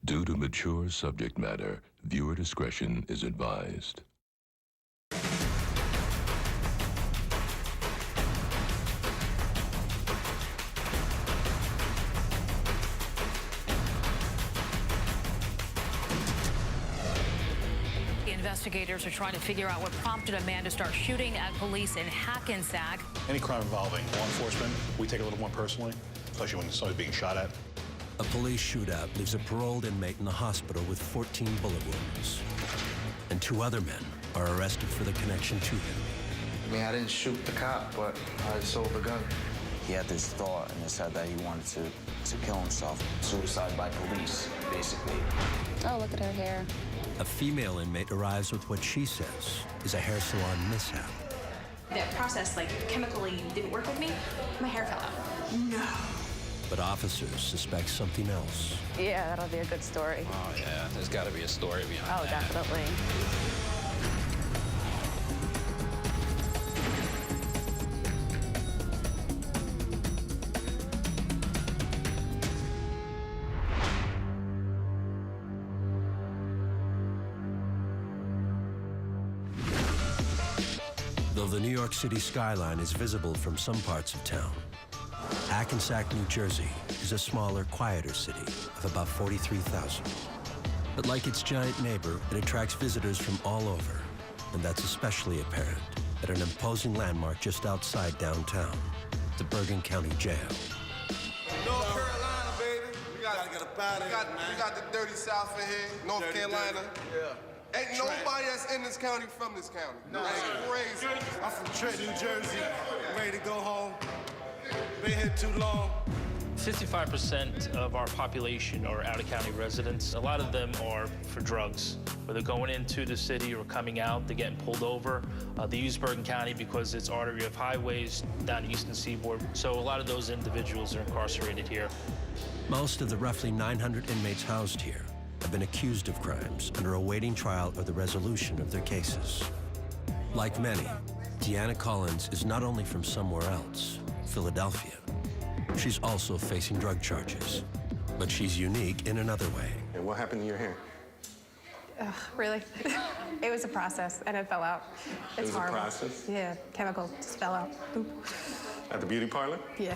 Due to mature subject matter, viewer discretion is advised. Investigators are trying to figure out what prompted a man to start shooting at police in Hackensack. Any crime involving law enforcement, we take it a little more personally, especially when somebody's being shot at. A police shootout leaves a paroled inmate in the hospital with 14 bullet wounds. And 2 other men are arrested for their connection to him. I mean, I didn't shoot the cop, but I sold the gun. He had this thought in his head that he wanted to kill himself. Suicide by police, basically. Oh, look at her hair. A female inmate arrives with what she says is a hair salon mishap. That process, chemically didn't work with me. My hair fell out. No. But officers suspect something else. Yeah, that'll be a good story. Oh, yeah, there's got to be a story behind that. Oh, definitely. Though the New York City skyline is visible from some parts of town, Hackensack, New Jersey is a smaller, quieter city of about 43,000. But like its giant neighbor, it attracts visitors from all over, and that's especially apparent at an imposing landmark just outside downtown, the Bergen County Jail. North Carolina, baby. We got the dirty South in here, North Carolina. Yeah. Ain't nobody that's in this county from this county. No, that's crazy. I'm from Trenton, New Jersey. Ready to go home. Been here too long. 65% of our population are out-of-county residents. A lot of them are for drugs. Whether going into the city or coming out, they're getting pulled over. They use Bergen County because it's artery of highways down the eastern seaboard. So a lot of those individuals are incarcerated here. Most of the roughly 900 inmates housed here have been accused of crimes and are awaiting trial or the resolution of their cases. Like many, Deanna Collins is not only from somewhere else, Philadelphia. She's also facing drug charges, but she's unique in another way. And what happened to your hair? Really? It was a process, and it fell out. It's horrible. It was a process? Yeah, chemical just fell out. Boop. At the beauty parlor? Yeah.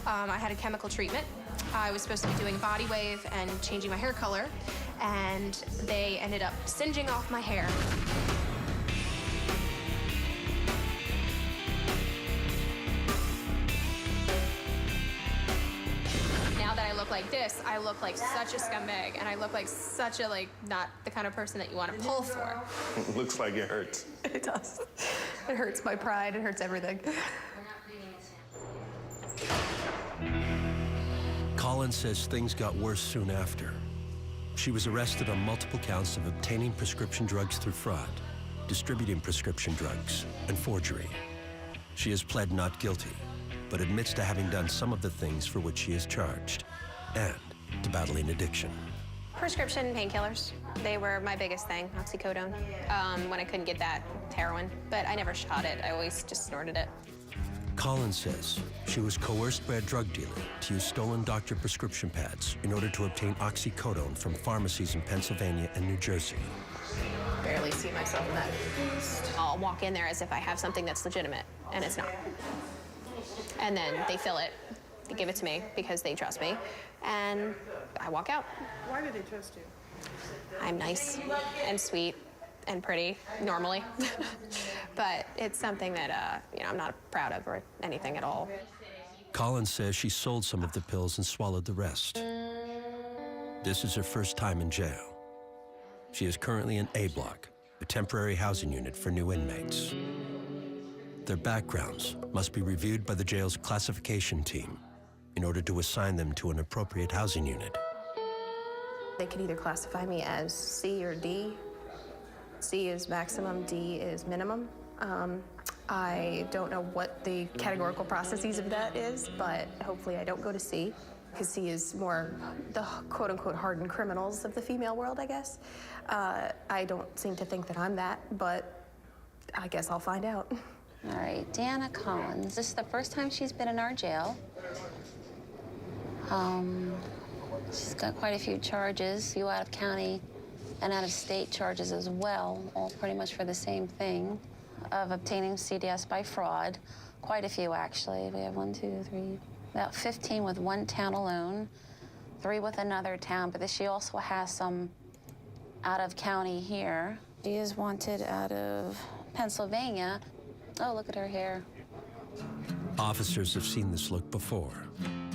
I had a chemical treatment. I was supposed to be doing a body wave and changing my hair color, and they ended up singeing off my hair. Now that I look like this, I look like such a scumbag, and I look like such a, not the kind of person that you want to pull for. It looks like it hurts. It does. It hurts my pride. It hurts everything. Collins says things got worse soon after. She was arrested on multiple counts of obtaining prescription drugs through fraud, distributing prescription drugs, and forgery. She has pled not guilty, but admits to having done some of the things for which she is charged, and to battling addiction. Prescription painkillers. They were my biggest thing, oxycodone. When I couldn't get that, heroin. But I never shot it. I always just snorted it. Collins says she was coerced by a drug dealer to use stolen doctor prescription pads in order to obtain oxycodone from pharmacies in Pennsylvania and New Jersey. Barely see myself in that. I'll walk in there as if I have something that's legitimate, and it's not. And then they fill it, they give it to me because they trust me, and I walk out. Why do they trust you? I'm nice and sweet and pretty, normally. But it's something that, I'm not proud of or anything at all. Collins says she sold some of the pills and swallowed the rest. This is her first time in jail. She is currently in A Block, a temporary housing unit for new inmates. Their backgrounds must be reviewed by the jail's classification team in order to assign them to an appropriate housing unit. They could either classify me as C or D. C is maximum, D is minimum. I don't know what the categorical processes of that is, but hopefully I don't go to C, because C is more the quote-unquote hardened criminals of the female world, I guess. I don't seem to think that I'm that, but I guess I'll find out. All right, Deanna Collins. This is the first time she's been in our jail. She's got quite a few charges, a few out-of-county and out-of-state charges as well, all pretty much for the same thing, of obtaining CDS by fraud. Quite a few, actually. We have 1, 2, 3, about 15 with one town alone, 3 with another town, but she also has some out-of-county here. She is wanted out of Pennsylvania. Oh, look at her hair. Officers have seen this look before,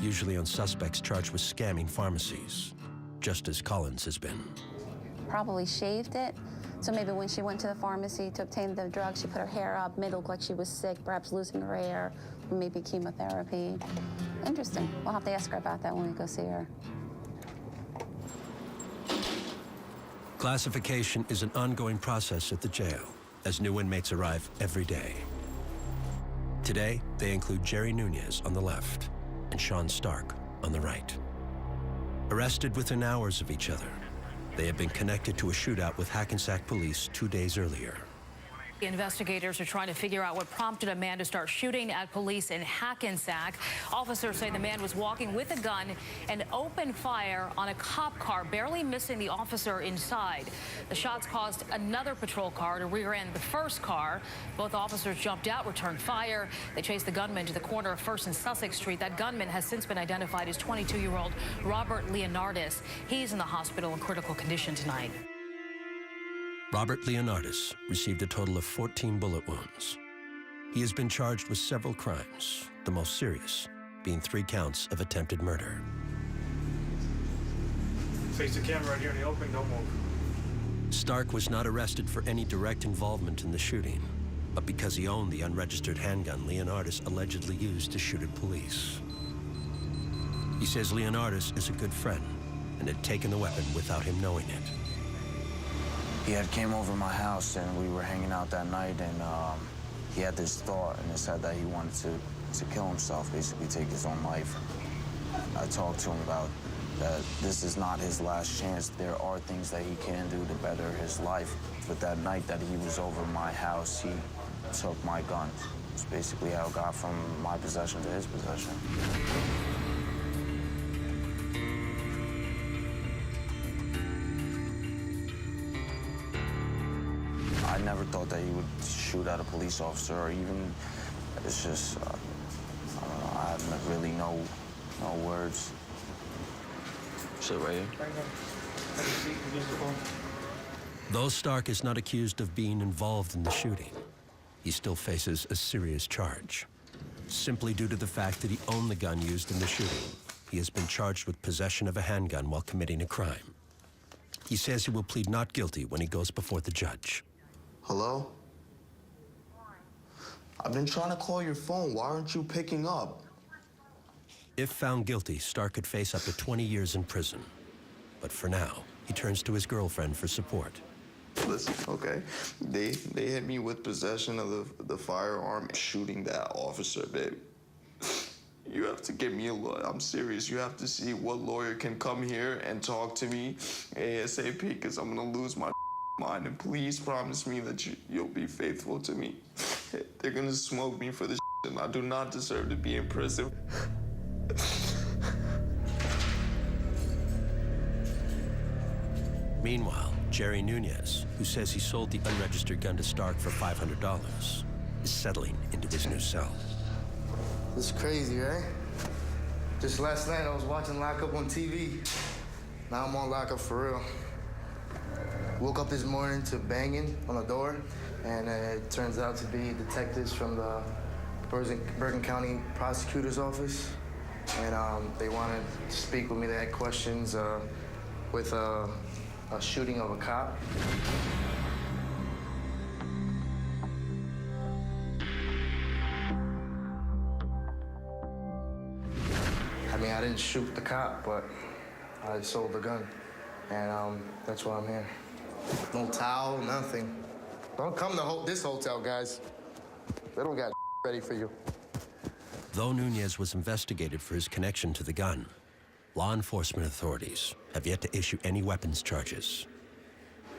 usually on suspects charged with scamming pharmacies, just as Collins has been. Probably shaved it. So maybe when she went to the pharmacy to obtain the drug, she put her hair up, made it look like she was sick, perhaps losing her hair, or maybe chemotherapy. Interesting. We'll have to ask her about that when we go see her. Classification is an ongoing process at the jail, as new inmates arrive every day. Today, they include Jerry Nunez on the left and Sean Stark on the right. Arrested within hours of each other, they have been connected to a shootout with Hackensack police 2 days earlier. Investigators are trying to figure out what prompted a man to start shooting at police in Hackensack. Officers say the man was walking with a gun and opened fire on a cop car, barely missing the officer inside. The shots caused another patrol car to rear-end the first car. Both officers jumped out, returned fire. They chased the gunman to the corner of 1st and Sussex Street. That gunman has since been identified as 22-year-old Robert Leonardis. He's in the hospital in critical condition tonight. Robert Leonardis received a total of 14 bullet wounds. He has been charged with several crimes, the most serious being 3 counts of attempted murder. Face the camera right here in the open, don't move. Stark was not arrested for any direct involvement in the shooting, but because he owned the unregistered handgun Leonardis allegedly used to shoot at police. He says Leonardis is a good friend and had taken the weapon without him knowing it. He had came over my house and we were hanging out that night, and he had this thought in his head that he wanted to kill himself, basically take his own life. I talked to him about that this is not his last chance. There are things that he can do to better his life. But that night that he was over my house, he took my gun. It's basically how it got from my possession to his possession. I never thought that he would shoot at a police officer, or even, it's just, I don't know, I have really no words. Sit right here. Though Stark is not accused of being involved in the shooting, he still faces a serious charge. Simply due to the fact that he owned the gun used in the shooting, he has been charged with possession of a handgun while committing a crime. He says he will plead not guilty when he goes before the judge. Hello? I've been trying to call your phone. Why aren't you picking up? If found guilty, Stark could face up to 20 years in prison. But for now, he turns to his girlfriend for support. Listen, okay? They hit me with possession of the firearm, shooting that officer, babe. You have to get me a lawyer. I'm serious. You have to see what lawyer can come here and talk to me ASAP, because I'm gonna lose my mind. And please promise me that you'll be faithful to me. They're gonna smoke me for this and I do not deserve to be in prison. Meanwhile, Jerry Nunez, who says he sold the unregistered gun to Stark for $500, is settling into his new cell. This is crazy, right? Just last night I was watching Lockup on TV. Now I'm on Lockup for real. Woke up this morning to banging on the door, and it turns out to be detectives from the Bergen County Prosecutor's Office. And they wanted to speak with me. They had questions with a shooting of a cop. I mean, I didn't shoot the cop, but I sold the gun. And that's why I'm here. No towel, nothing. Don't come to this hotel, guys. They don't got ready for you. Though Nunez was investigated for his connection to the gun, law enforcement authorities have yet to issue any weapons charges.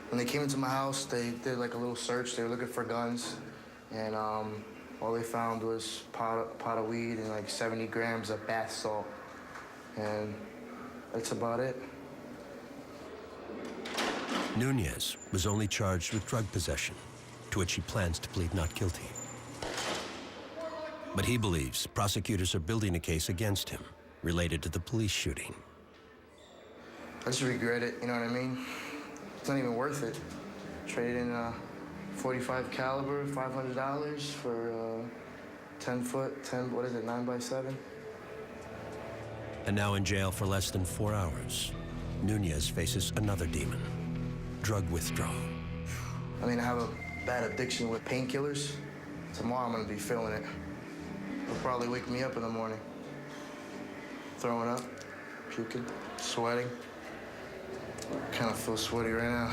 When they came into my house, they did like a little search. They were looking for guns, and all they found was pot of weed and like 70 grams of bath salt. And That's about it. Nunez was only charged with drug possession, to which he plans to plead not guilty. But he believes prosecutors are building a case against him related to the police shooting. I just regret it, you know what I mean? It's not even worth it. Traded in a .45 caliber, $500 for 10-foot, 9x7. And now in jail for less than 4 hours, Nunez faces another demon, drug withdrawal. I mean, I have a bad addiction with painkillers. Tomorrow I'm gonna be feeling it. It'll probably wake me up in the morning. Throwing up, puking, sweating. Kind of feel sweaty right now.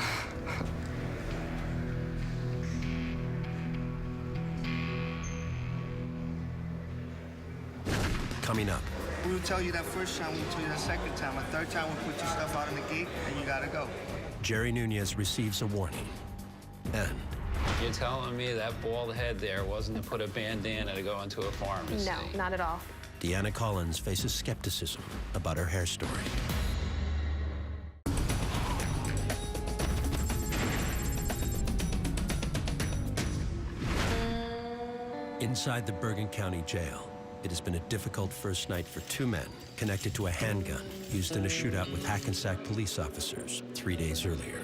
Coming up. We'll tell you that first time, we'll tell you that second time. A third time, we'll put your stuff out in the gate, and you gotta go. Jerry Nunez receives a warning, and... You're telling me that bald head there wasn't to put a bandana to go into a pharmacy? No, not at all. Deanna Collins faces skepticism about her hair story. Inside the Bergen County Jail, it has been a difficult first night for two men connected to a handgun used in a shootout with Hackensack police officers 3 days earlier.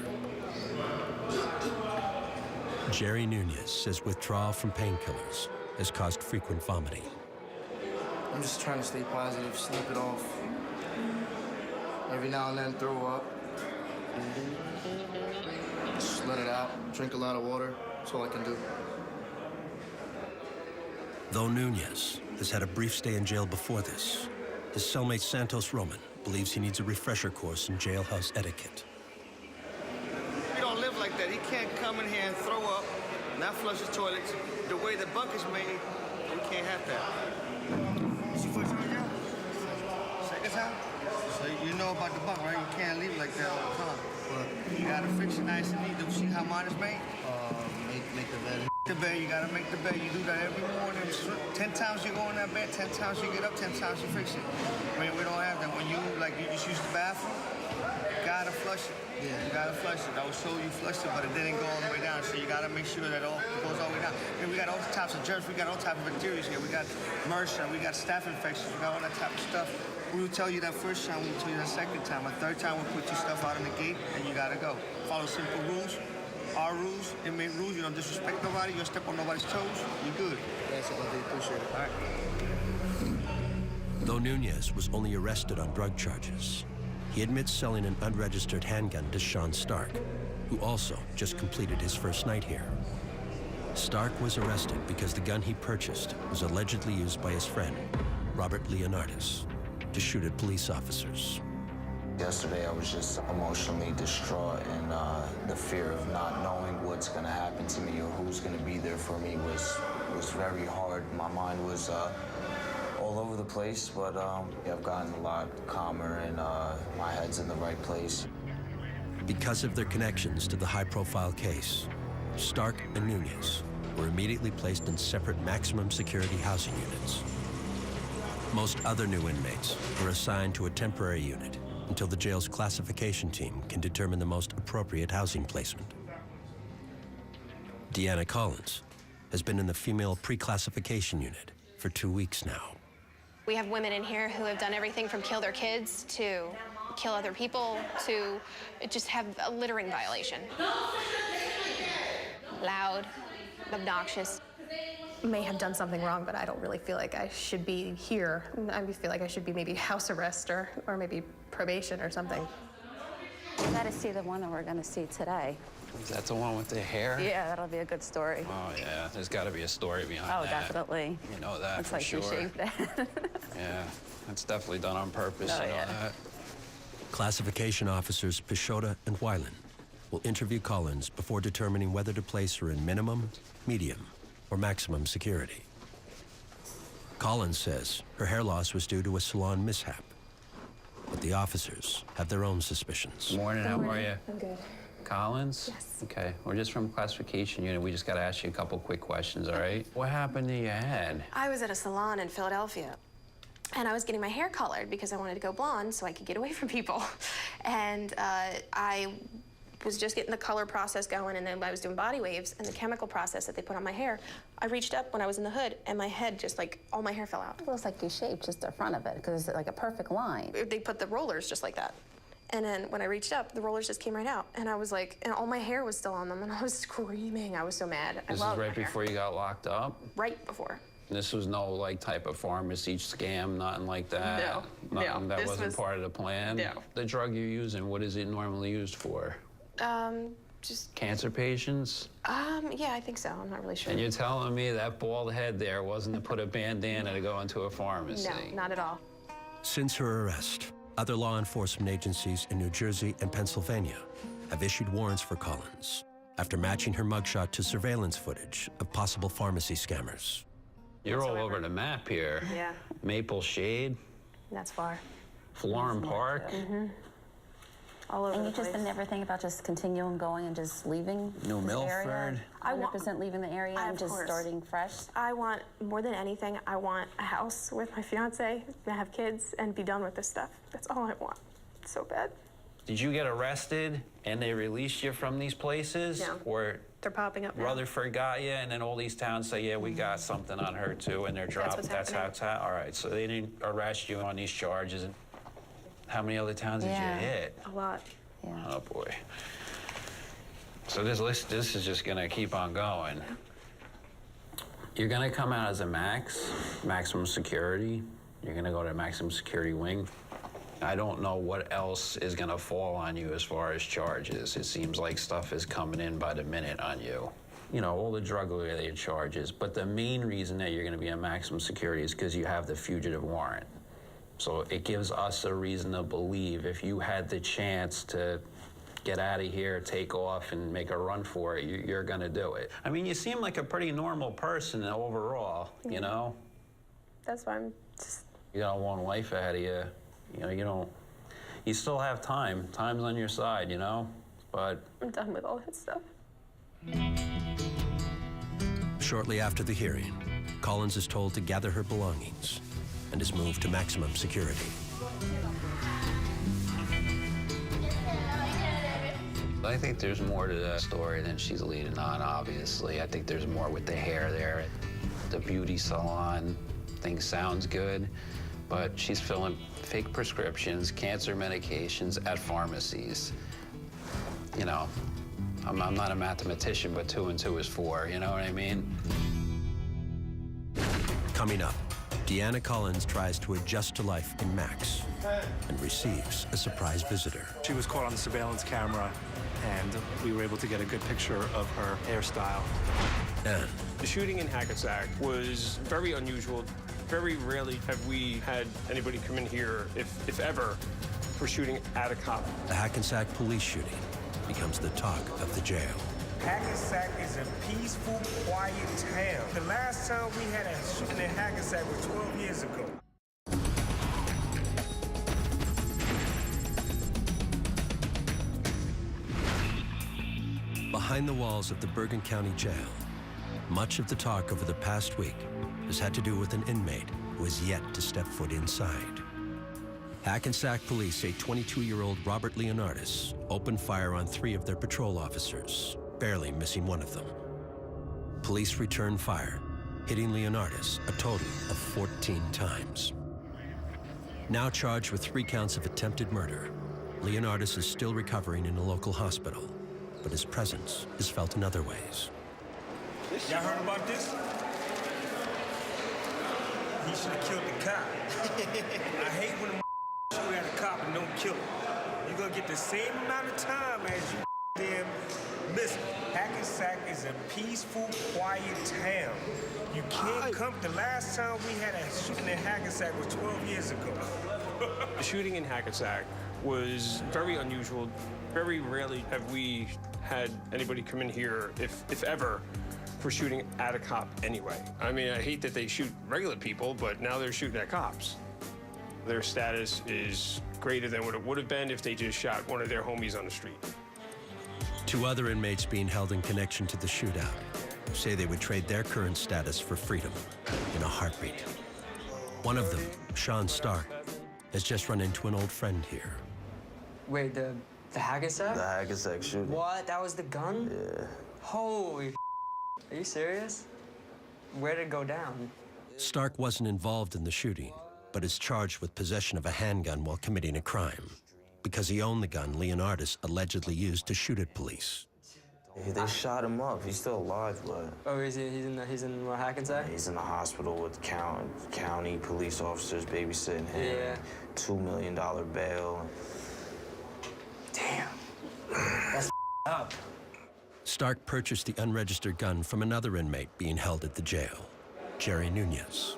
Jerry Nunez says withdrawal from painkillers has caused frequent vomiting. I'm just trying to stay positive, sleep it off. Every now and then throw up. Just let it out, drink a lot of water. That's all I can do. Though Nunez has had a brief stay in jail before this, his cellmate Santos Roman believes he needs a refresher course in jailhouse etiquette. We don't live like that. He can't come in here and throw up, not flush his toilets. The way the bunk is made, we can't have that. Is your first time in jail? Second time? So you know about the bunk, right? You can't leave like that all the time. But you gotta fix it nice and neat. Do you see how mine is made? Make the bed. The bed, you gotta make the bed. You do that every morning. 10 times you go in that bed, 10 times you get up, 10 times you fix it. We don't have that. When you just use the bathroom, you gotta flush it. Yeah. You gotta flush it. I was told you flushed it, but it didn't go all the way down. So you gotta make sure that it goes all the way down. And we got all types of germs. We got all types of bacteria here. We got MRSA. We got staph infections. We got all that type of stuff. We will tell you that first time. We'll tell you that second time. A third time, we'll put your stuff out in the gate, and you gotta go. Follow simple rules. Our rules, inmate rules, you don't disrespect nobody, you don't step on nobody's toes, you're good. That's all I appreciate it. All right. Though Nunez was only arrested on drug charges, he admits selling an unregistered handgun to Sean Stark, who also just completed his first night here. Stark was arrested because the gun he purchased was allegedly used by his friend, Robert Leonardis, to shoot at police officers. Yesterday, I was just emotionally distraught, and the fear of not knowing what's going to happen to me or who's going to be there for me was very hard. My mind was all over the place, but I've gotten a lot calmer, and my head's in the right place. Because of their connections to the high-profile case, Stark and Nunez were immediately placed in separate maximum security housing units. Most other new inmates were assigned to a temporary unit until the jail's classification team can determine the most appropriate housing placement. Deanna Collins has been in the female pre-classification unit for 2 weeks now. We have women in here who have done everything from kill their kids to kill other people to just have a littering violation. Loud, obnoxious. May have done something wrong, but I don't really feel like I should be here. I feel like I should be maybe house arrest or maybe probation or something. You gotta see the one that we're gonna see today. Is that the one with the hair? Yeah, that'll be a good story. Oh, yeah. There's got to be a story behind that. Oh, definitely. You know that Looks for like sure. you shaved that. Yeah, that's definitely done on purpose. Oh, you know yeah. that. Classification officers Peixoto and Weiland will interview Collins before determining whether to place her in minimum, medium, or maximum security. Collins says her hair loss was due to a salon mishap, but the officers have their own suspicions. Morning, how are you? I'm good. Collins? Yes. Okay, we're just from classification unit. We just got to ask you a couple quick questions, all right? What happened to your head? I was at a salon in Philadelphia. And I was getting my hair colored because I wanted to go blonde so I could get away from people. And I was just getting the color process going, and then I was doing body waves and the chemical process that they put on my hair. I reached up when I was in the hood, and my head just like, all my hair fell out. It looks like you shaved just the front of it, because it's like a perfect line. They put the rollers just like that. And then when I reached up, the rollers just came right out. And I was like, and all my hair was still on them, and I was screaming. I was so mad. This is right before you got locked up? Right before. This was no, like, type of pharmacy scam, nothing like that? No, Nothing no. that wasn't part of the plan? No. The drug you're using, what is it normally used for? Just... Cancer patients? Yeah, I think so. I'm not really sure. And you're telling me that bald head there wasn't to put a bandana to go into a pharmacy? No, not at all. Since her arrest, other law enforcement agencies in New Jersey and Pennsylvania have issued warrants for Collins after matching her mugshot to surveillance footage of possible pharmacy scammers. You're all over the map here. Yeah. Maple Shade, That's far. Florham Park. All over And you the just place. never think about just continuing going and just leaving New this area? Milford. 100% leaving the area and Of just course. starting fresh? I want, more than anything, I want a house with my fiance, to have kids, and be done with this stuff. That's all I want. It's so bad. Did you get arrested and they released you from these places? No. Or They're popping up now. Rutherford got you, and then all these towns say, yeah, we got something on her too, and they're dropped. what's That's how happening. it's all right. So they didn't arrest you on these charges. And how many other towns did Yeah. you hit? A lot. Yeah. Oh boy. So this is just gonna keep on going. You're gonna come out as a maximum security. You're gonna go to maximum security wing. I don't know what else is gonna fall on you as far as charges. It seems like stuff is coming in by the minute on you. You know, all the drug-related charges, but the main reason that you're gonna be in maximum security is because you have the fugitive warrant. So it gives us a reason to believe if you had the chance to get out of here, take off, and make a run for it, you're gonna do it. I mean, you seem like a pretty normal person overall, you know? That's why I'm just... You got a long life ahead of you. You know, you still have time. Time's on your side, you know? But I'm done with all that stuff. Shortly after the hearing, Collins is told to gather her belongings and is moved to maximum security. I think there's more to the story than she's leading on, obviously. I think there's more with the hair there. The beauty salon thing sounds good, but she's filling fake prescriptions, cancer medications at pharmacies. You know, I'm not a mathematician, but 2 and 2 is 4, you know what I mean? Coming up, Deanna Collins tries to adjust to life in Max and receives a surprise visitor. She was caught on the surveillance camera, and we were able to get a good picture of her hairstyle. And the shooting in Hackensack was very unusual. Very rarely have we had anybody come in here, if ever, for shooting at a cop. the Hackensack police shooting becomes the talk of the jail. Hackensack is a peaceful, quiet town. The last time we had a shooting in Hackensack was 12 years ago. Behind the walls of the Bergen County Jail, much of the talk over the past week has had to do with an inmate who has yet to step foot inside. Hackensack police say 22-year-old Robert Leonardis opened fire on 3 of their patrol officers, barely missing one of them. Police returned fire, hitting Leonardis a total of 14 times. Now charged with 3 counts of attempted murder, Leonardis is still recovering in a local hospital, but his presence is felt in other ways. Y'all heard about this? He should have killed the cop. I hate when a shoot at a cop and don't kill him. You're gonna get the same amount of time as you damn miss him. Hackensack is a peaceful, quiet town. You can't come. The last time we had a shooting in Hackensack was 12 years ago. The shooting in Hackensack was very unusual. Very rarely have we had anybody come in here, if ever, for shooting at a cop anyway. I mean, I hate that they shoot regular people, but now they're shooting at cops. Their status is greater than what it would have been if they just shot one of their homies on the street. 2 other inmates being held in connection to the shootout say they would trade their current status for freedom in a heartbeat. One of them, Sean Stark, has just run into an old friend here. Wait, the Hackensack? The Hackensack shooting. What? That was the gun? Yeah. Holy Are you serious? Where did it go down? Stark wasn't involved in the shooting, but is charged with possession of a handgun while committing a crime, because he owned the gun Leonardis allegedly used to shoot at police. They shot him up. He's still alive, but... Oh, he's in Hackensack? He's in the hospital with county police officers babysitting him. Yeah. $2 million bail. Damn. That's up. Stark purchased the unregistered gun from another inmate being held at the jail, Jerry Nunez.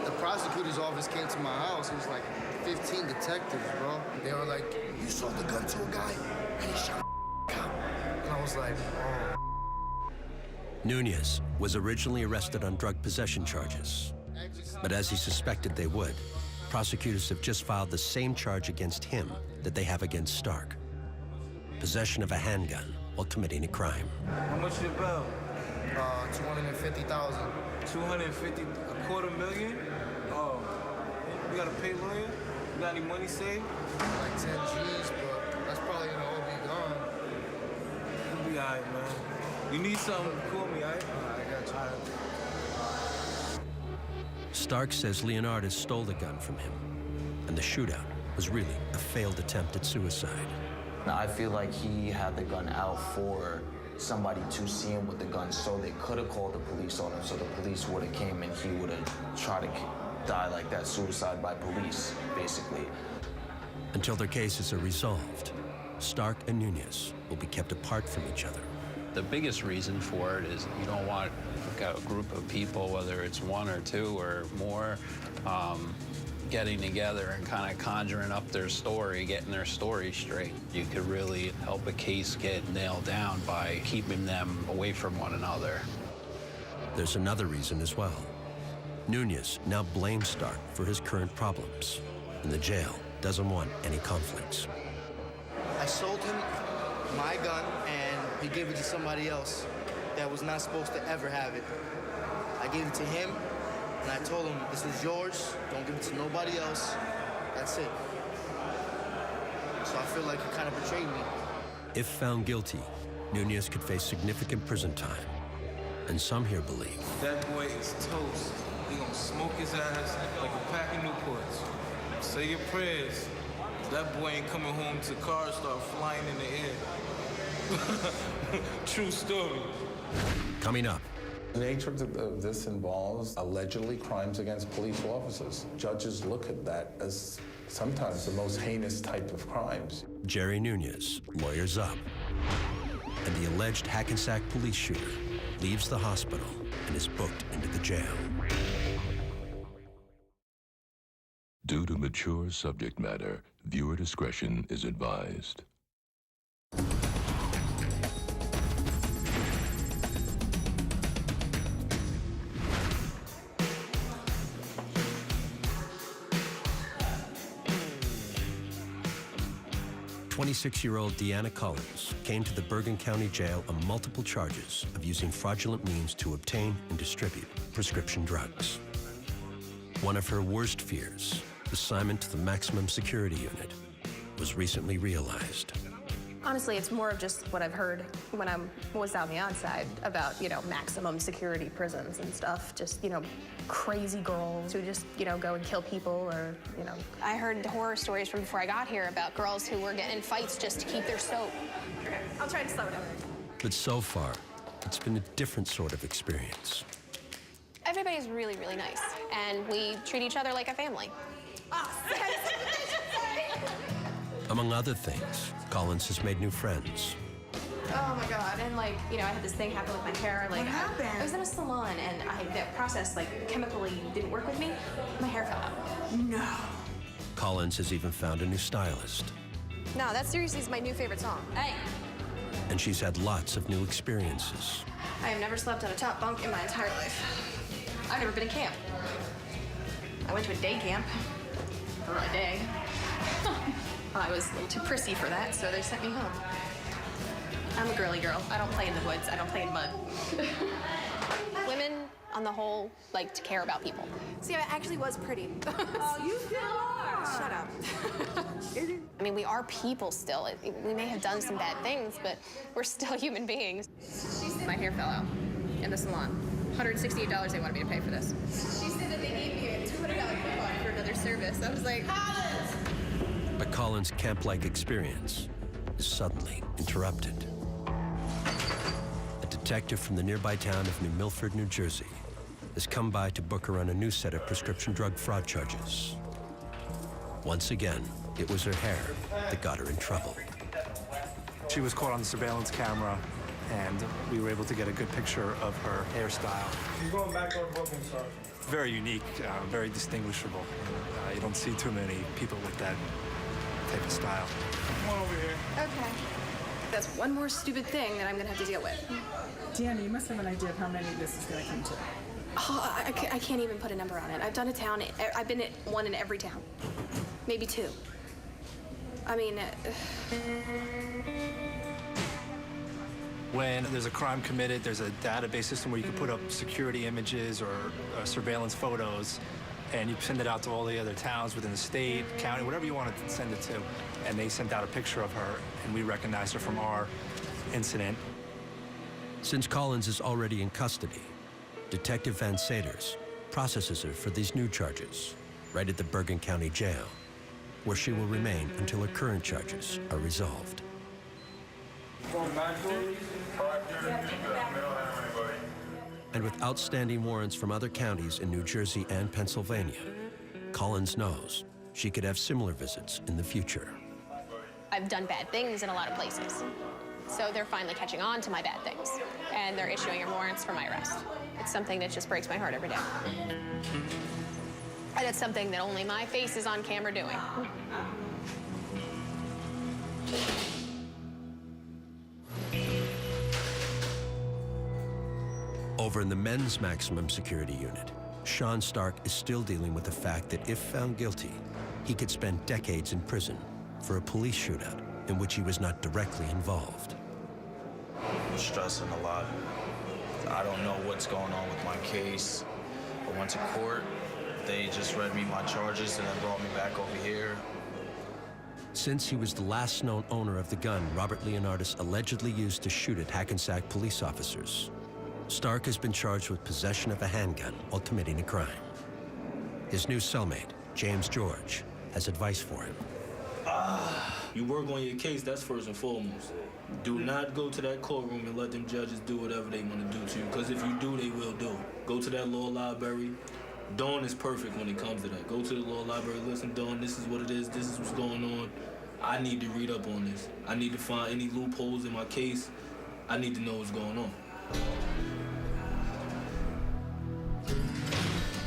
The prosecutor's office came to my house. It was like 15 detectives, bro. They were like, "You sold the gun to a guy, and he shot a cop." And I was like, oh. Nunez was originally arrested on drug possession charges, but as he suspected they would, prosecutors have just filed the same charge against him that they have against Stark: possession of a handgun while committing a crime. How much is your bail? 250,000. 250, $250,000? Oh, you gotta pay lawyer? You got any money saved? Like 10 G's, but that's probably gonna all be gone. You'll be all right, man. You need something, call me, all right? I got you. All right. Stark says Leonardis stole the gun from him, and the shootout was really a failed attempt at suicide. Now, I feel like he had the gun out for somebody to see him with the gun, so they could have called the police on him, so the police would have came and he would have tried to die like that, suicide by police, basically. Until their cases are resolved, Stark and Nunez will be kept apart from each other. The biggest reason for it is you don't want a group of people, whether it's one or two or more, getting together and kind of conjuring up their story, getting their story straight. You could really help a case get nailed down by keeping them away from one another. There's another reason as well. Nunez now blames Stark for his current problems, and the jail doesn't want any conflicts. I sold him my gun, and he gave it to somebody else that was not supposed to ever have it. I gave it to him, and I told him, this is yours, don't give it to nobody else. That's it. So I feel like he kind of betrayed me. If found guilty, Nunez could face significant prison time, and some here believe That boy is toast. He gonna smoke his ass like a pack of Newports. Say your prayers. That boy ain't coming home till cars start flying in the air. True story. Coming up. The nature of this involves allegedly crimes against police officers. Judges look at that as sometimes the most heinous type of crimes. Jerry Nunez lawyers up, and the alleged Hackensack police shooter leaves the hospital and is booked into the jail. Due to mature subject matter, viewer discretion is advised. 26-year-old Deanna Collins came to the Bergen County Jail on multiple charges of using fraudulent means to obtain and distribute prescription drugs. One of her worst fears, assignment to the maximum security unit, was recently realized. Honestly, it's more of just what I've heard when I was on the outside about, maximum security prisons and stuff. Just, crazy girls who just, go and kill people or, I heard horror stories from before I got here about girls who were getting in fights just to keep their soap. Okay, I'll try to slow it down. But so far, it's been a different sort of experience. Everybody's really, really nice, and we treat each other like a family. Oh, Among other things, Collins has made new friends. Oh my God, and I had this thing happen with my hair. What happened? I was in a salon, and that process, chemically didn't work with me. My hair fell out. No. Collins has even found a new stylist. No, that seriously is my new favorite song. Hey. And she's had lots of new experiences. I have never slept on a top bunk in my entire life. I've never been in camp. I went to a day camp for a day. I was a little too prissy for that, so they sent me home. I'm a girly girl. I don't play in the woods. I don't play in mud. Women on the whole, like to care about people. See, I actually was pretty. Oh, you still are. Shut up. I mean, we are people still. We may have done some bad things, but we're still human beings. My hair fell out in the salon. $168 they wanted me to pay for this. She said that they gave me a $200 coupon for another service. I was like, Collins! But Collins' camp-like experience is suddenly interrupted. A detective from the nearby town of New Milford, New Jersey, has come by to book her on a new set of prescription drug fraud charges. Once again, it was her hair that got her in trouble. She was caught on the surveillance camera, and we were able to get a good picture of her hairstyle. You're going back on booking, sir. Very unique, very distinguishable. You don't see too many people with that type of style. Come on over here. Okay. That's one more stupid thing that I'm gonna have to deal with. Deanna, you must have an idea of how many this is going to come to. Oh, I can't even put a number on it. I've done a town. I've been at one in every town. Maybe two. I mean... When there's a crime committed, there's a database system where you can put up security images or surveillance photos, and you send it out to all the other towns within the state, county, whatever you want to send it to. And they sent out a picture of her, and we recognized her from our incident. Since Collins is already in custody, Detective Van Saders processes her for these new charges right at the Bergen County Jail, where she will remain until her current charges are resolved. And with outstanding warrants from other counties in New Jersey and Pennsylvania, Collins knows she could have similar visits in the future. I've done bad things in a lot of places. So they're finally catching on to my bad things, and they're issuing warrants for my arrest. It's something that just breaks my heart every day. And it's something that only my face is on camera doing. Over in the men's maximum security unit, Sean Stark is still dealing with the fact that if found guilty, he could spend decades in prison for a police shootout in which he was not directly involved. I'm stressing a lot. I don't know what's going on with my case. I went to court. They just read me my charges and then brought me back over here. Since he was the last known owner of the gun Robert Leonardis allegedly used to shoot at Hackensack police officers, Stark has been charged with possession of a handgun while committing a crime. His new cellmate, James George, has advice for him. You work on your case, that's first and foremost. Do not go to that courtroom and let them judges do whatever they want to do to you, because if you do, they will do. Go to that law library. Dawn is perfect when it comes to that. Go to the law library, listen, Dawn, this is what it is, this is what's going on. I need to read up on this. I need to find any loopholes in my case. I need to know what's going on.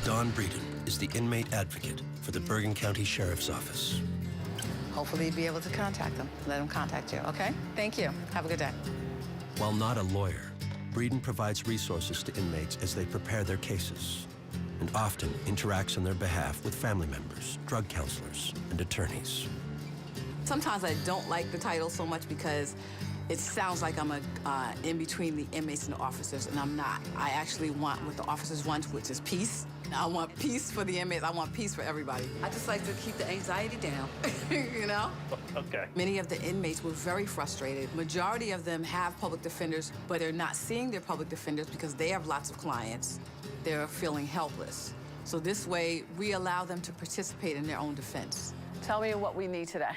Dawn Breeden is the inmate advocate for the Bergen County Sheriff's Office. Hopefully you'll be able to contact them. Let them contact you, okay? Thank you. Have a good day. While not a lawyer, Breeden provides resources to inmates as they prepare their cases, and often interacts on their behalf with family members, drug counselors, and attorneys. Sometimes I don't like the title so much because it sounds like I'm in between the inmates and the officers, and I'm not. I actually want what the officers want, which is peace. I want peace for the inmates. I want peace for everybody. I just like to keep the anxiety down, you know? Okay. Many of the inmates were very frustrated. Majority of them have public defenders, but they're not seeing their public defenders because they have lots of clients. They're feeling helpless. So this way, we allow them to participate in their own defense. Tell me what we need today.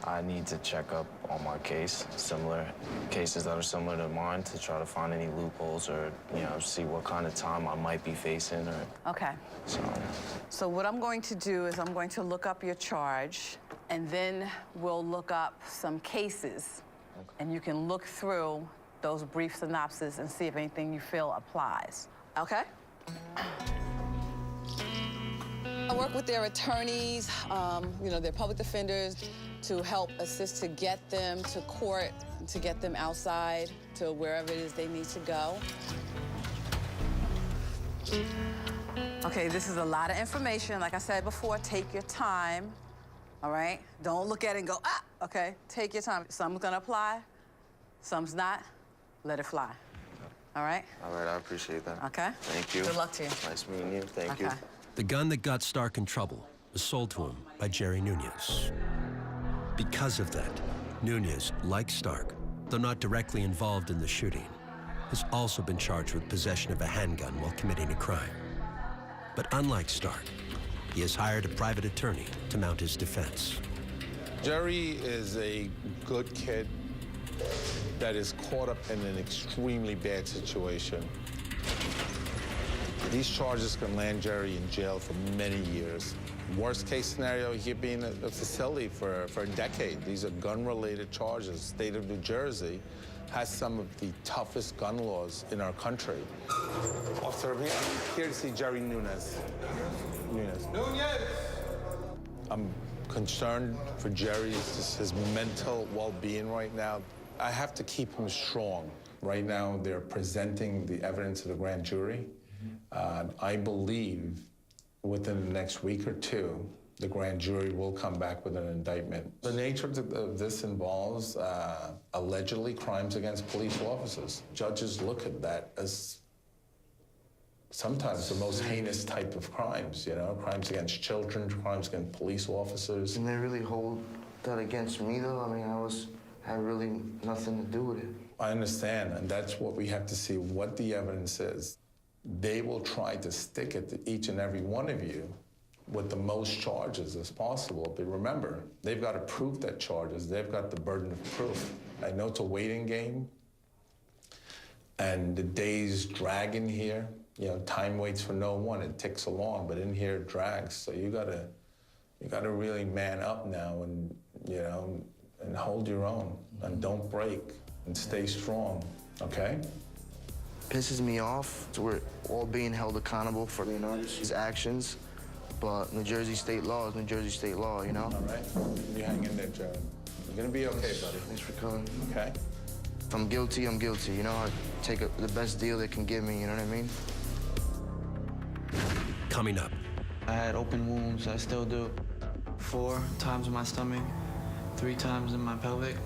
I need to check up on my case, similar cases that are similar to mine, to try to find any loopholes or, see what kind of time I might be facing. Okay. So what I'm going to do is I'm going to look up your charge, and then we'll look up some cases. Okay. And you can look through those brief synopses and see if anything you feel applies. Okay? I work with their attorneys, their public defenders, to help assist to get them to court, to get them outside to wherever it is they need to go. Okay, this is a lot of information. Like I said before, take your time, all right? Don't look at it and go, okay? Take your time. Some's gonna apply, some's not. Let it fly. All right? All right, I appreciate that. Okay. Thank you. Good luck to you. Nice meeting you. Thank you. Okay. The gun that got Stark in trouble was sold to him by Jerry Nunez. Because of that, Nunez, like Stark, though not directly involved in the shooting, has also been charged with possession of a handgun while committing a crime. But unlike Stark, he has hired a private attorney to mount his defense. Jerry is a good kid that is caught up in an extremely bad situation. These charges can land Jerry in jail for many years. Worst case scenario, he could be in a facility for a decade. These are gun-related charges. The state of New Jersey has some of the toughest gun laws in our country. Officer, I'm here to see Jerry Nunez. Nunez. I'm concerned for Jerry's his mental well-being right now. I have to keep him strong. Right now, they're presenting the evidence to the grand jury. I believe within the next week or two, the grand jury will come back with an indictment. The nature of this involves allegedly crimes against police officers. Judges look at that as sometimes the most heinous type of crimes, you know, crimes against children, crimes against police officers. And they really hold that against me, though? I mean, I had really nothing to do with it. I understand, and that's what we have to see, what the evidence is. They will try to stick it to each and every one of you with the most charges as possible. But remember, they've got to prove that charges. They've got the burden of proof. I know it's a waiting game, and the days drag in here. You know, time waits for no one. It ticks along, but in here it drags. So you gotta really man up now, and you know, and hold your own, and don't break, and stay strong. Okay? Pisses me off. So we're all being held accountable for, you know, his actions. But New Jersey state law is New Jersey state law, you know? All right. You hang in there, Jared. You're gonna be okay, buddy. Thanks for coming. Okay? If I'm guilty, I'm guilty. You know, I take the best deal they can give me, you know what I mean? Coming up. I had open wounds, I still do. 4 times in my stomach, 3 times in my pelvic.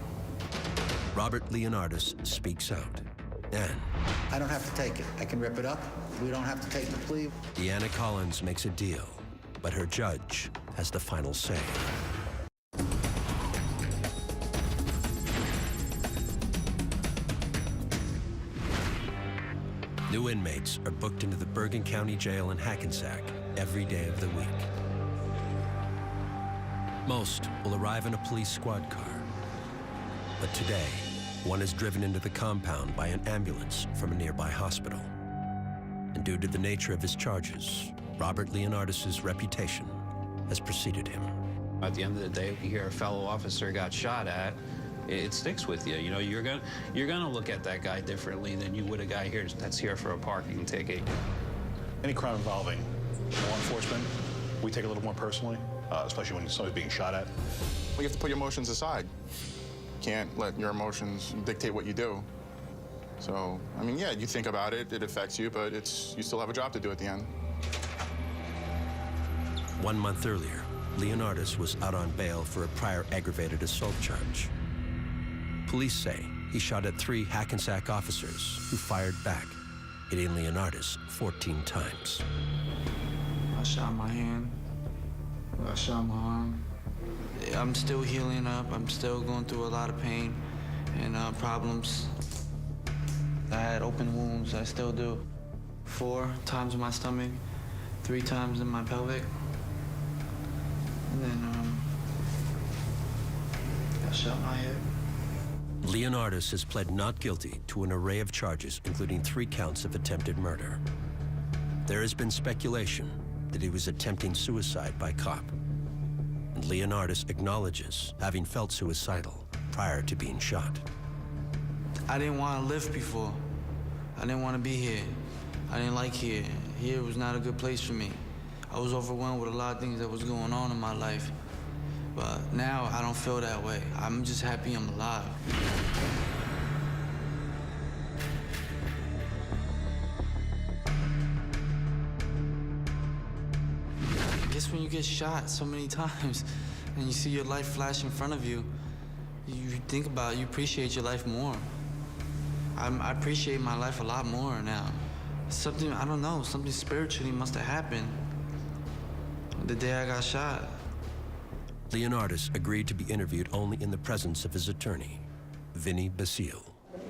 Robert Leonardis speaks out. And I don't have to take it. I can rip it up. We don't have to take the plea. Deanna Collins makes a deal, but her judge has the final say. New inmates are booked into the Bergen County Jail in Hackensack every day of the week. Most will arrive in a police squad car. But today, one is driven into the compound by an ambulance from a nearby hospital. And due to the nature of his charges, Robert Leonardis' reputation has preceded him. At the end of the day, if you hear a fellow officer got shot at, it sticks with you. You know, you're gonna look at that guy differently than you would a guy here that's here for a parking ticket. Any crime involving law enforcement, we take a little more personally, especially when somebody's being shot at. You have to put your emotions aside. You can't let your emotions dictate what you do. So, I mean, yeah, you think about it, it affects you, but you still have a job to do at the end. 1 month earlier, Leonardis was out on bail for a prior aggravated assault charge. Police say he shot at 3 Hackensack officers who fired back, hitting Leonardis 14 times. I shot my hand. I shot my arm. I'm still healing up. I'm still going through a lot of pain and problems. I had open wounds. I still do. 4 times in my stomach, 3 times in my pelvic. And then I shot my hip. Leonardis has pled not guilty to an array of charges, including 3 counts of attempted murder. There has been speculation that he was attempting suicide by cop. And Leonardis acknowledges having felt suicidal prior to being shot. I didn't want to live before. I didn't want to be here. I didn't like here. Here was not a good place for me. I was overwhelmed with a lot of things that was going on in my life. But now I don't feel that way. I'm just happy I'm alive. I guess when you get shot so many times and you see your life flash in front of you, you think about it, you appreciate your life more. I appreciate my life a lot more now. Something, I don't know, something spiritually must have happened the day I got shot. Leonardis agreed to be interviewed only in the presence of his attorney, Vinny Basile.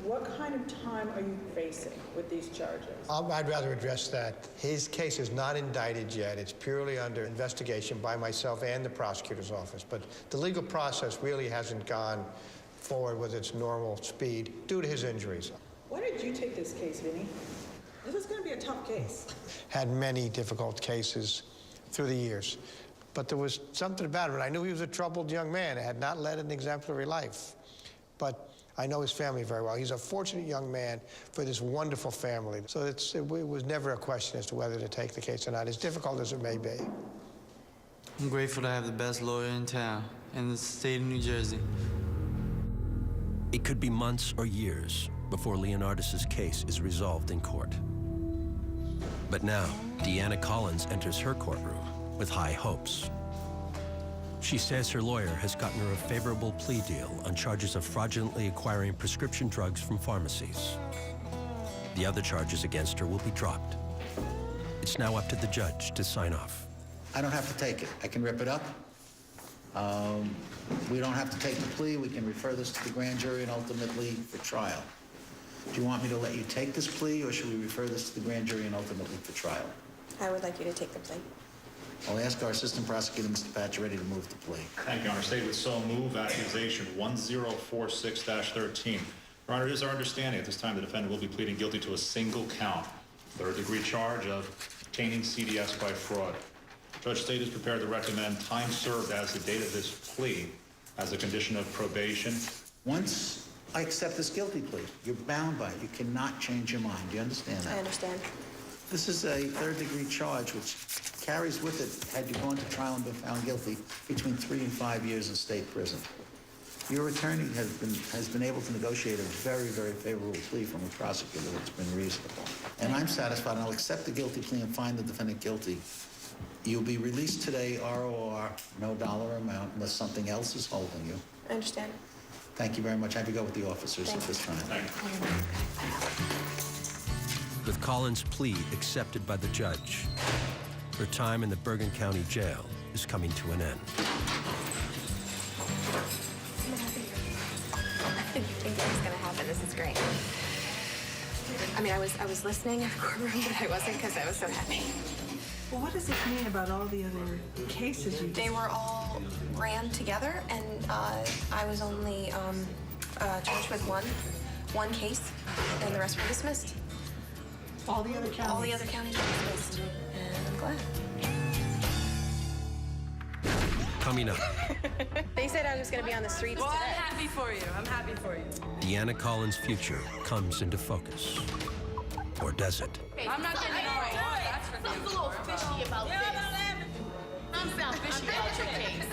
What kind of time are you facing with these charges? I'd rather address that. His case is not indicted yet. It's purely under investigation by myself and the prosecutor's office. But the legal process really hasn't gone forward with its normal speed due to his injuries. Why did you take this case, Vinny? This is going to be a tough case. Had many difficult cases through the years. But there was something about it. I knew he was a troubled young man. Had not led an exemplary life. But I know his family very well. He's a fortunate young man for this wonderful family. So it was never a question as to whether to take the case or not, as difficult as it may be. I'm grateful to have the best lawyer in town, in the state of New Jersey. It could be months or years before Leonardis' case is resolved in court. But now, Deanna Collins enters her courtroom with high hopes. She says her lawyer has gotten her a favorable plea deal on charges of fraudulently acquiring prescription drugs from pharmacies. The other charges against her will be dropped. It's now up to the judge to sign off. I don't have to take it. I can rip it up. We don't have to take the plea. We can refer this to the grand jury and ultimately for trial. Do you want me to let you take this plea, or should we refer this to the grand jury and ultimately for trial? I would like you to take the plea. I'll ask our assistant prosecutor, Mr. Pacioretty, to move the plea. Thank you, Your Honor. State would so move accusation 1046-13. Your Honor, it is our understanding at this time the defendant will be pleading guilty to a single count, third-degree charge of obtaining CDS by fraud. Judge State is prepared to recommend time served as the date of this plea as a condition of probation. Once I accept this guilty plea, you're bound by it. You cannot change your mind. Do you understand that? I understand. This is a third-degree charge which carries with it, had you gone to trial and been found guilty, between 3 and 5 years in state prison. Your attorney has been able to negotiate a very, very favorable plea from a prosecutor that's been reasonable. And I'm satisfied, and I'll accept the guilty plea and find the defendant guilty. You'll be released today, ROR, no dollar amount, unless something else is holding you. I understand. Thank you very much. Have you go with the officers at this time. With Collins' plea accepted by the judge, her time in the Bergen County Jail is coming to an end. I think this is going to happen. This is great. I mean, I was listening in the courtroom, but I wasn't because I was so happy. Well, what does it mean about all the other cases you... They were all ran together, and I was only charged with one case, and the rest were dismissed. All the other counties? All the other counties were dismissed, and I'm glad. Coming up. They said I was going to be on the streets today. I'm happy for you. I'm happy for you. Deanna Collins' future comes into focus. Or does it? I'm not getting it right. That's for Something's a little fishy about this. I'm sound fishy about your case.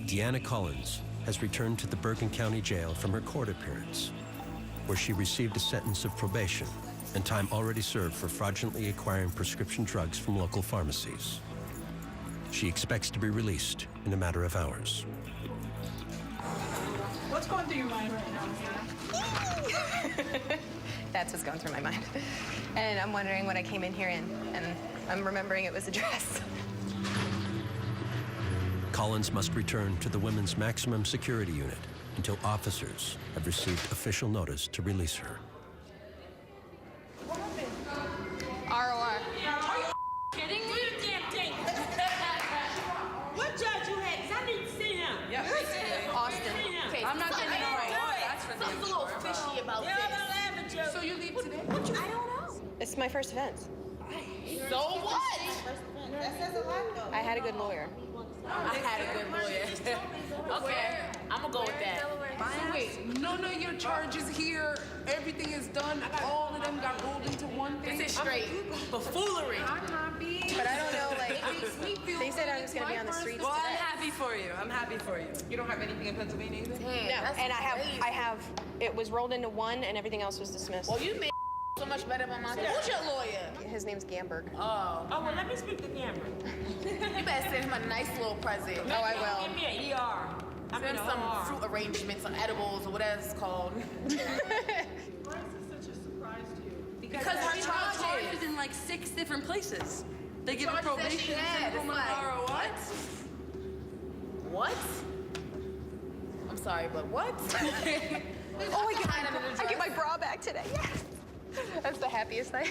Deanna Collins has returned to the Bergen County Jail from her court appearance, where she received a sentence of probation and time already served for fraudulently acquiring prescription drugs from local pharmacies. She expects to be released in a matter of hours. What's going through your mind right now, That's what's going through my mind. And I'm wondering what I came in here in, and I'm remembering it was a dress. Collins must return to the Women's Maximum Security Unit until officers have received official notice to release her. ROR. Are you kidding me? You damn thing. What judge you had? 'Cause I need to see him. Yeah, Austin. Okay, I'm not getting it right. That's for Something's a little fishy about this. So you leave today? I don't know. It's my first offense. So what? I had a good lawyer. I had a good lawyer. Okay, I'm gonna go with that. So wait, none of your charges here, everything is done, all of them got rolled into one thing? This is straight buffoonery. I'm happy. But I don't know, like, It makes me feel they said good. I was going to be on the streets Well, today. I'm happy for you. I'm happy for you. You don't have anything in Pennsylvania either? No, and I have, it was rolled into one, and everything else was dismissed. Well, you made so much better than myself. Who's your lawyer? His name's Gamberg. Oh, well, let me speak to Cameron. You better send him him a nice little present. Oh, I will. Give me an ER. Send him some fruit arrangements, some edibles, or whatever it's called. Why is this such a surprise to you? Because her she charges. got charges in like 6 different places. They give her Charges that she probation and had. send her It's home like, or what? What? I'm sorry, but what? Oh, I get my bra back today. Yes. That's the happiest thing.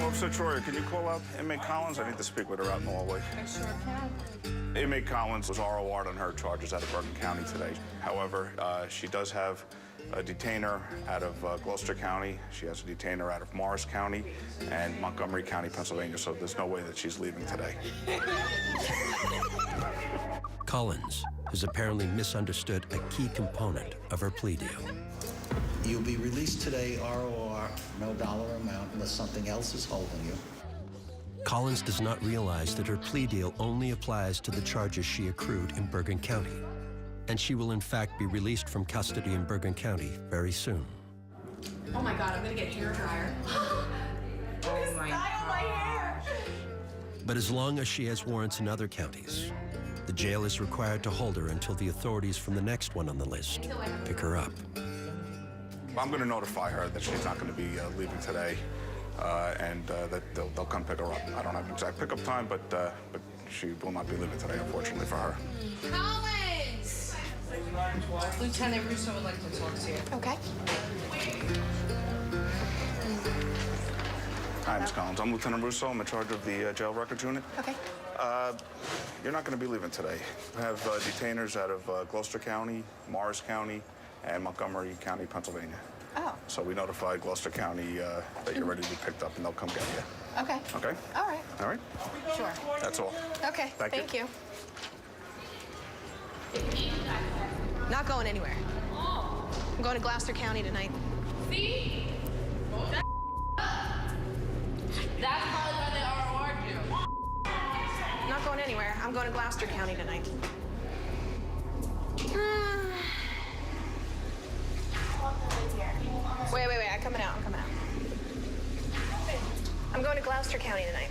Officer Troyer, can you call up inmate Collins? I need to speak with her out in the hallway. I sure can. Inmate Collins was ROR'd on her charges out of Bergen County today. However, she does have a detainer out of Gloucester County. She has a detainer out of Morris County and Montgomery County, Pennsylvania, so there's no way that she's leaving today. Collins has apparently misunderstood a key component of her plea deal. You'll be released today, ROR, no dollar amount, unless something else is holding you. Collins does not realize that her plea deal only applies to the charges she accrued in Bergen County, and she will in fact be released from custody in Bergen County very soon. Oh my God, I'm gonna get hair dryer. Oh my God. But as long as she has warrants in other counties, the jail is required to hold her until the authorities from the next one on the list pick her up. I'm going to notify her that she's not going to be leaving today, and that they'll come pick her up. I don't have an exact pickup time, but she will not be leaving today, unfortunately for her. Collins! Lieutenant Russo would like to talk to you. Okay. Hi, Ms. Collins. I'm Lieutenant Russo. I'm in charge of the jail records unit. Okay. You're not going to be leaving today. We have detainers out of Gloucester County, Morris County, and Montgomery County, Pennsylvania. Oh. So we notified Gloucester County that you're ready to be picked up, and they'll come get you. Okay. Okay? All right. All right? Sure. That's all. Okay. Thank you. Not going anywhere. I'm going to Gloucester County tonight. See? That's probably why they ROR'd you. I'm not going anywhere. I'm going to Gloucester County tonight. Wait. I'm coming out. I'm going to Gloucester County tonight.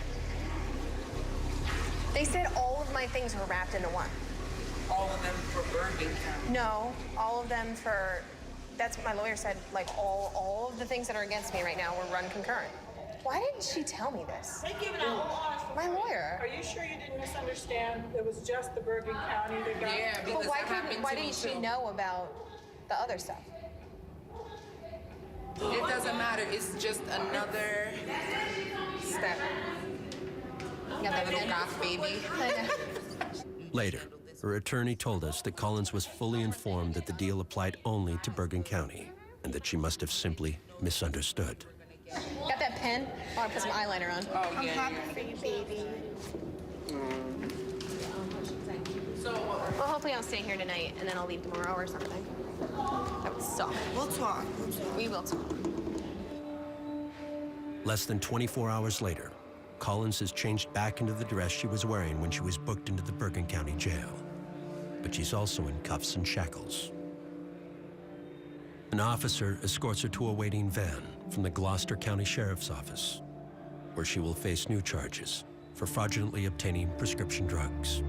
They said all of my things were wrapped into one. All of them for Bergen County. No, all of them for, that's what my lawyer said, like all of the things that are against me right now were run concurrent. Why didn't she tell me this? They give it a whole honest. My lawyer. Are you sure you didn't misunderstand? It was just the Bergen County that got. Yeah, because But that why happened to me didn't she too. know about the other stuff? It doesn't matter. It's just another step. Another little goth baby. Later, her attorney told us that Collins was fully informed that the deal applied only to Bergen County and that she must have simply misunderstood. Got that pen? I want to put some eyeliner on. Oh, I'm yeah, happy yeah. for you, baby. Well, hopefully I'll stay here tonight and then I'll leave tomorrow or something. That would suck. We'll talk. We will talk. Less than 24 hours later, Collins has changed back into the dress she was wearing when she was booked into the Bergen County Jail. But she's also in cuffs and shackles. An officer escorts her to a waiting van from the Gloucester County Sheriff's Office, where she will face new charges for fraudulently obtaining prescription drugs.